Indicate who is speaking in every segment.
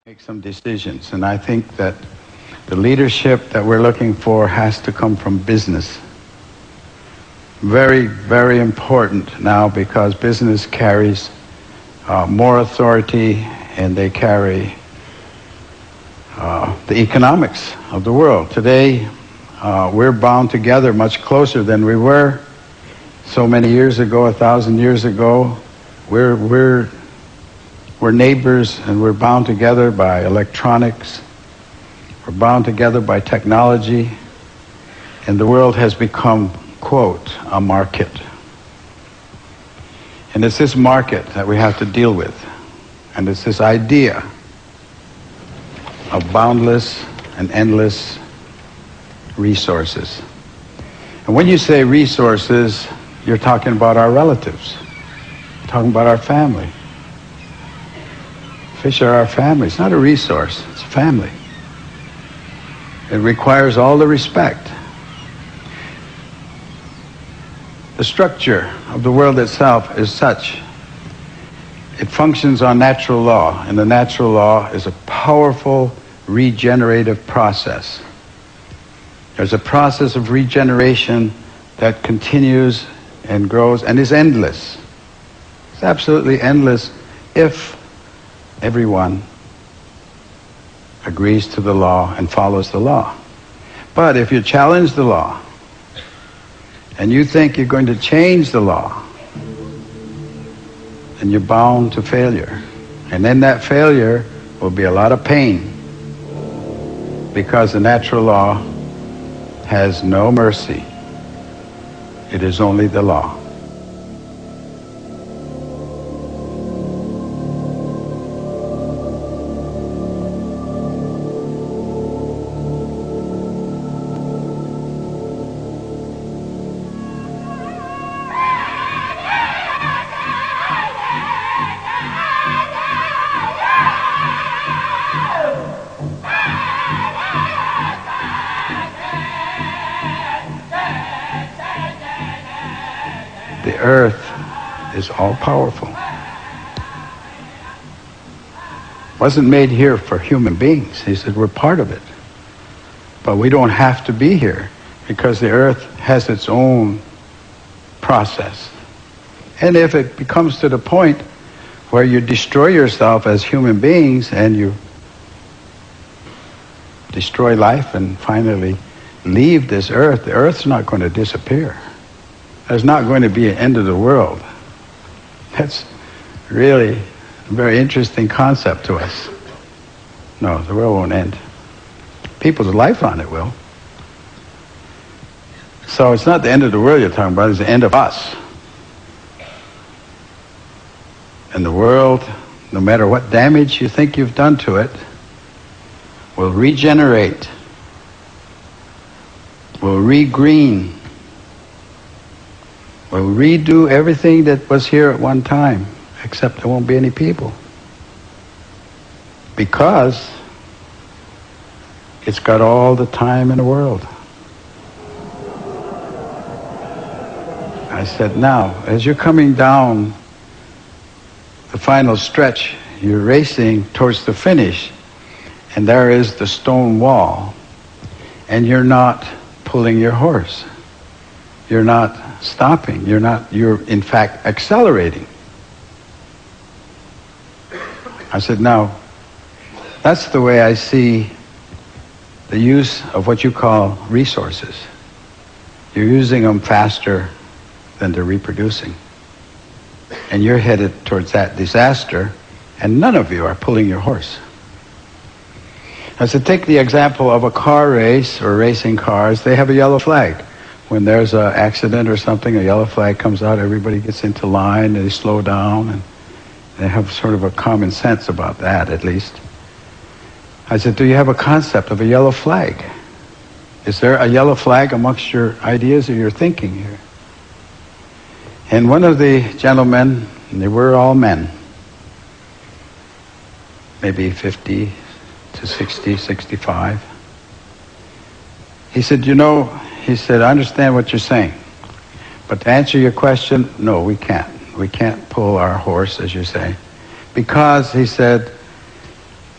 Speaker 1: Make some decisions, and I think that the leadership that we're looking for has to come from business. Very, very important now because business carries more authority and they carry the economics of the world. Today, we're bound together much closer than we were so many years ago, 1,000 years ago. We're neighbors, and we're bound together by electronics. We're bound together by technology. And the world has become, quote, a market. And it's this market that we have to deal with. And it's this idea of boundless and endless resources. And when you say resources, you're talking about our relatives. You're talking about our family. Fish are our family. It's not a resource, it's a family. It requires all the respect. The structure of the world itself is such. It functions on natural law, and the natural law is a powerful regenerative process. There's a process of regeneration that continues and grows and is endless. It's absolutely endless if everyone agrees to the law and follows the law. But if you challenge the law and you think you're going to change the law, then you're bound to failure. And in that failure will be a lot of pain, because the natural law has no mercy. It is only the law. The earth is all-powerful. Wasn't made here for human beings. He said we're part of it. But we don't have to be here because the earth has its own process. And if it becomes to the point where you destroy yourself as human beings and you destroy life and finally leave this earth, the earth's not going to disappear. There's not going to be an end of the world. That's really a very interesting concept to us. No, the world won't end. People's life on it will. So it's not the end of the world you're talking about, it's the end of us. And the world, no matter what damage you think you've done to it, will regenerate, will regreen, will redo everything that was here at one time, except there won't be any people. Because it's got all the time in the world. I said, now, as you're coming down the final stretch, you're racing towards the finish, and there is the stone wall, and you're not pulling your horse. You're not stopping. You're in fact accelerating. I said, now, that's the way I see the use of what you call resources. You're using them faster than they're reproducing. And you're headed towards that disaster, and none of you are pulling your horse. I said, take the example of a car race or racing cars. They have a yellow flag. When there's an accident or something, a yellow flag comes out, everybody gets into line, and they slow down, and they have sort of a common sense about that, at least. I said, do you have a concept of a yellow flag? Is there a yellow flag amongst your ideas or your thinking here? And one of the gentlemen, and they were all men, maybe 50 to 60, 65, he said, he said, I understand what you're saying, but to answer your question, no, we can't. We can't pull our horse, as you say, because, he said,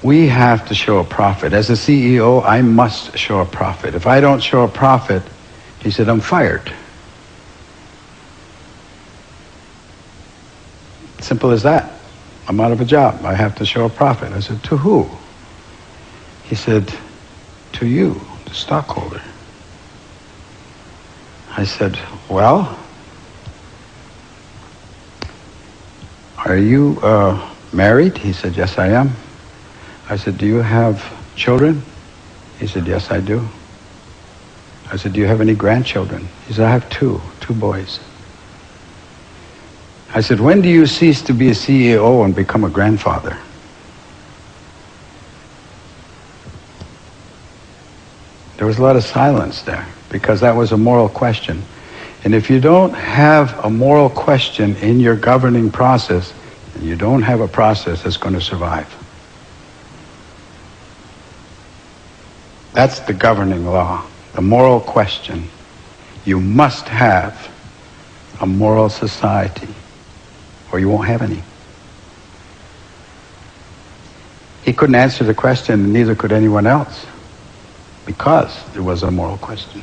Speaker 1: we have to show a profit. As a CEO, I must show a profit. If I don't show a profit, he said, I'm fired. Simple as that. I'm out of a job. I have to show a profit. I said, to who? He said, to you, the stockholder. I said, well, are you married? He said, yes, I am. I said, do you have children? He said, yes, I do. I said, do you have any grandchildren? He said, I have two boys. I said, when do you cease to be a CEO and become a grandfather? There was a lot of silence there, because that was a moral question. And if you don't have a moral question in your governing process, then you don't have a process that's going to survive. That's the governing law, the moral question. You must have a moral society, or you won't have any. He couldn't answer the question, and neither could anyone else, because it was a moral question.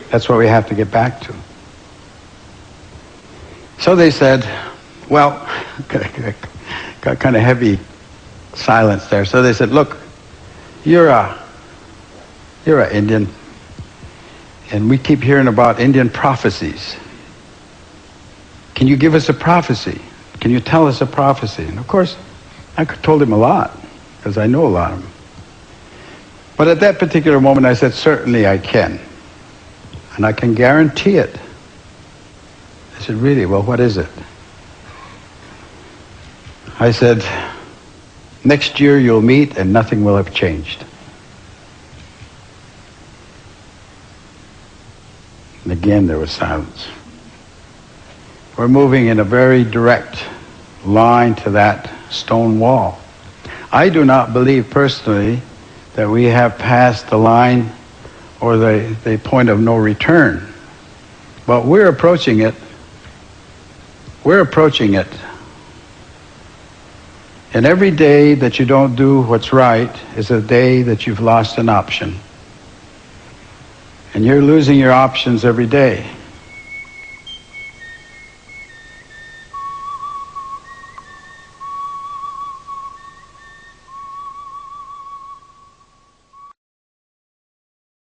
Speaker 1: That's what we have to get back to. So they said, well, got kind of heavy silence there. So they said, look, you're a Indian, and we keep hearing about Indian prophecies. Can you give us a prophecy? Can you tell us a prophecy? And of course, I told him a lot, because I know a lot of them. But at that particular moment, I said, certainly I can. And I can guarantee it. I said, really? Well, what is it? I said, next year you'll meet and nothing will have changed. And again, there was silence. We're moving in a very direct line to that stone wall. I do not believe personally that we have passed the line or the point of no return. But we're approaching it. We're approaching it. And every day that you don't do what's right is a day that you've lost an option. And you're losing your options every day.